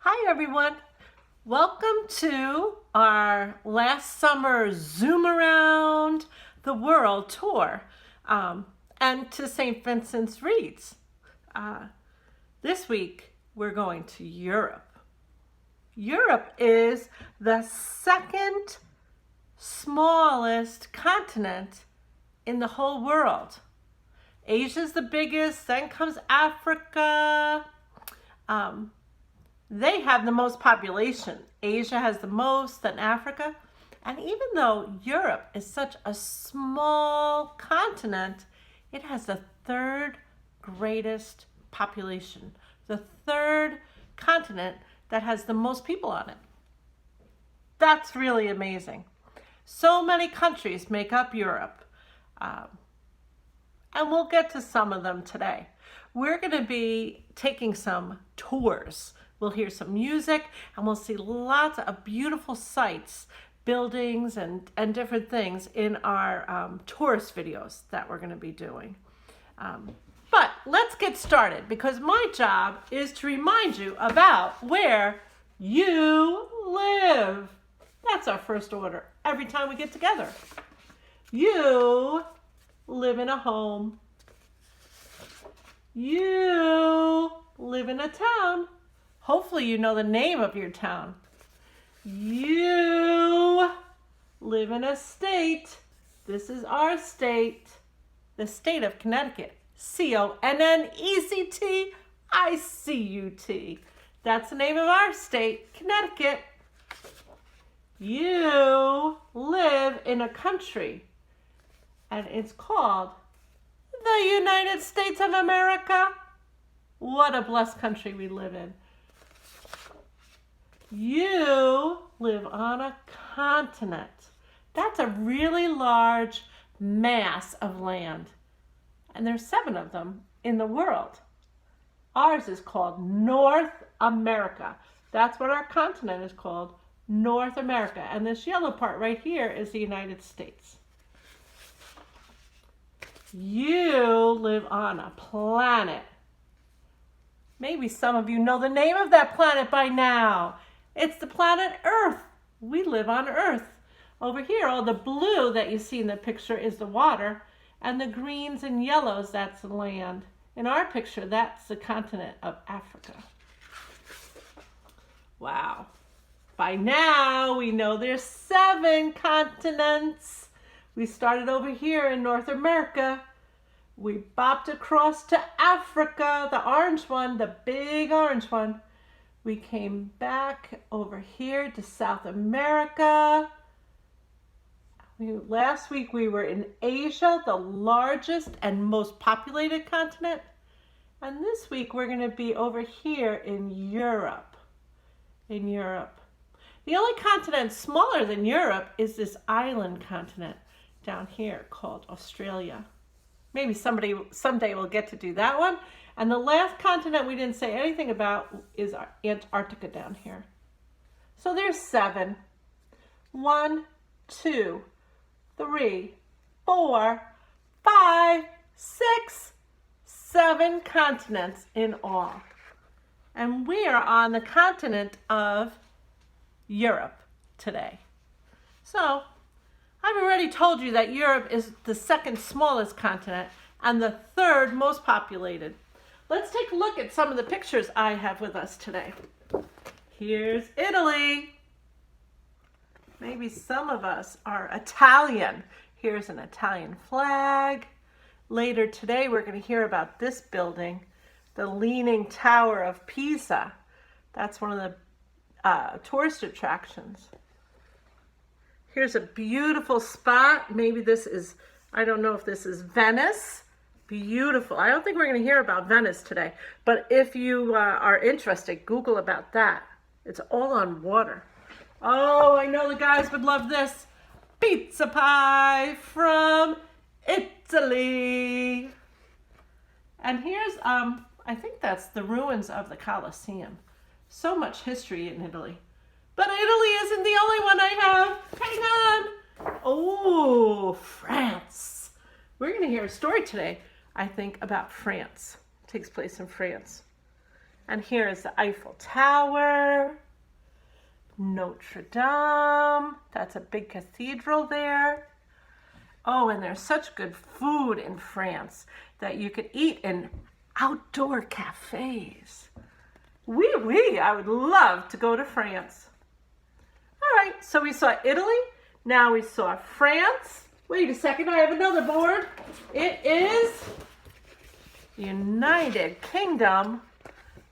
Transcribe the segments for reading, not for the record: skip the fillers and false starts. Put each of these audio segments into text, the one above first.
Hi everyone. Welcome to our last summer Zoom Around the World tour and to St. Vincent's Reeds. This week we're going to Europe. Europe is the second smallest continent in the whole world. Asia's the biggest, then comes Africa. They have the most population. Asia has the most, then Africa. And even though Europe is such a small continent, it has the third greatest population, the third continent that has the most people on it. That's really amazing. So many countries make up Europe. And we'll get to some of them today. We're going to be taking some tours. We'll hear some music and we'll see lots of beautiful sights, buildings, and different things in our tourist videos that we're going to be doing. But let's get started because my job is to remind you about where you live. That's our first order every time we get together. You live in a home. You live in a town. Hopefully you know the name of your town. You live in a state. This is our state, the state of Connecticut. Connecticut. That's the name of our state, Connecticut. You live in a country, and it's called the United States of America. What a blessed country we live in. You live on a continent. That's a really large mass of land. And there's 7 of them in the world. Ours is called North America. That's what our continent is called, North America. And this yellow part right here is the United States. You live on a planet. Maybe some of you know the name of that planet by now. It's the planet Earth. We live on Earth. Over here, all the blue that you see in the picture is the water, and the greens and yellows, that's the land. In our picture, that's the continent of Africa. Wow. By now, we know there's 7 continents. We started over here in North America. We bopped across to Africa, the orange one, the big orange one. We came back over here to South America. Last week we were in Asia, the largest and most populated continent. And this week we're going to be over here in Europe. The only continent smaller than Europe is this island continent down here called Australia. Maybe someday we'll get to do that one. And the last continent we didn't say anything about is Antarctica down here. So there's 7. 1, 2, 3, 4, 5, 6, 7 continents in all. And we are on the continent of Europe today. So I've already told you that Europe is the second smallest continent and the third most populated. Let's take a look at some of the pictures I have with us today. Here's Italy. Maybe some of us are Italian. Here's an Italian flag. Later today, we're going to hear about this building, the Leaning Tower of Pisa. That's one of the tourist attractions. Here's a beautiful spot. Maybe this is, I don't know if this is Venice. Beautiful. I don't think we're going to hear about Venice today, but if you are interested, Google about that. It's all on water. Oh, I know the guys would love this. Pizza pie from Italy. And here's, I think that's the ruins of the Colosseum. So much history in Italy. But Italy isn't the only one I have. Hang on. Oh, France. We're going to hear a story today, I think, about France. It takes place in France. And here is the Eiffel Tower, Notre Dame. That's a big cathedral there. Oh, and there's such good food in France that you could eat in outdoor cafes. Oui, I would love to go to France. All right, so we saw Italy. Now we saw France. Wait a second, I have another board. It is United Kingdom.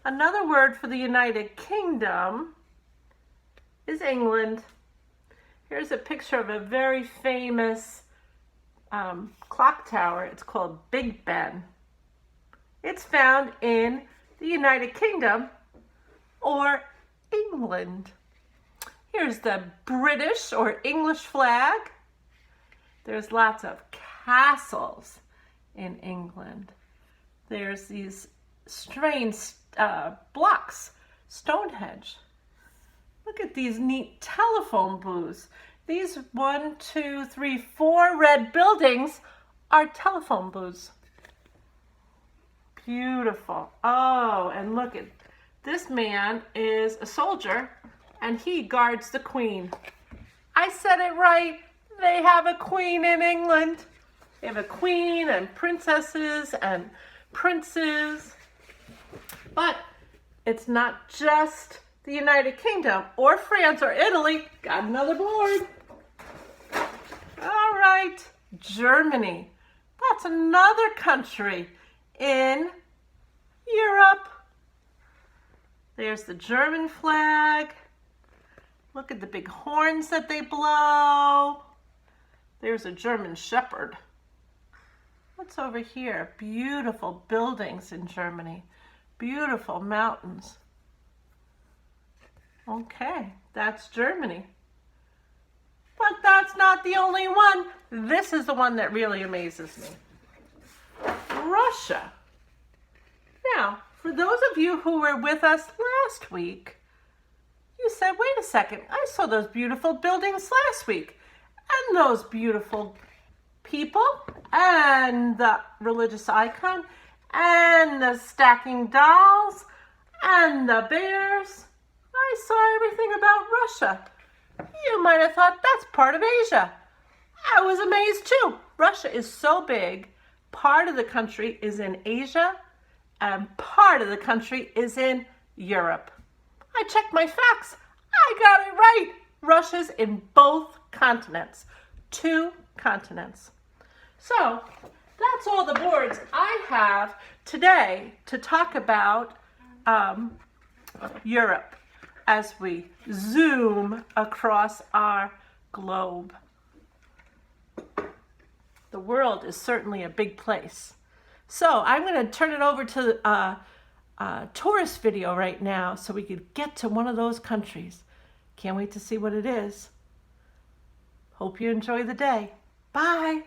Another word for the United Kingdom is England. Here's a picture of a very famous clock tower. It's called Big Ben. It's found in the United Kingdom or England. Here's the British or English flag. There's lots of castles in England. There's these strange blocks, Stonehenge. Look at these neat telephone booths. These 1, 2, 3, 4 red buildings are telephone booths. Beautiful. Oh, and look at this man is a soldier and he guards the Queen. I said it right. They have a queen in England. They have a queen and princesses and princes. But it's not just the United Kingdom or France or Italy. Got another board. All right, Germany. That's another country in Europe. There's the German flag. Look at the big horns that they blow. There's a German Shepherd. What's over here? Beautiful buildings in Germany. Beautiful mountains. Okay, that's Germany. But that's not the only one. This is the one that really amazes me. Russia. Now, for those of you who were with us last week, you said, wait a second, I saw those beautiful buildings last week. And those beautiful people, and the religious icon, and the stacking dolls, and the bears. I saw everything about Russia. You might have thought that's part of Asia. I was amazed too. Russia is so big. Part of the country is in Asia, and part of the country is in Europe. I checked my facts. I got it right. Russia's in both continents. 2 continents. So that's all the boards I have today to talk about Europe as we zoom across our globe. The world is certainly a big place. So I'm going to turn it over to a tourist video right now so we could get to one of those countries. Can't wait to see what it is. Hope you enjoy the day. Bye.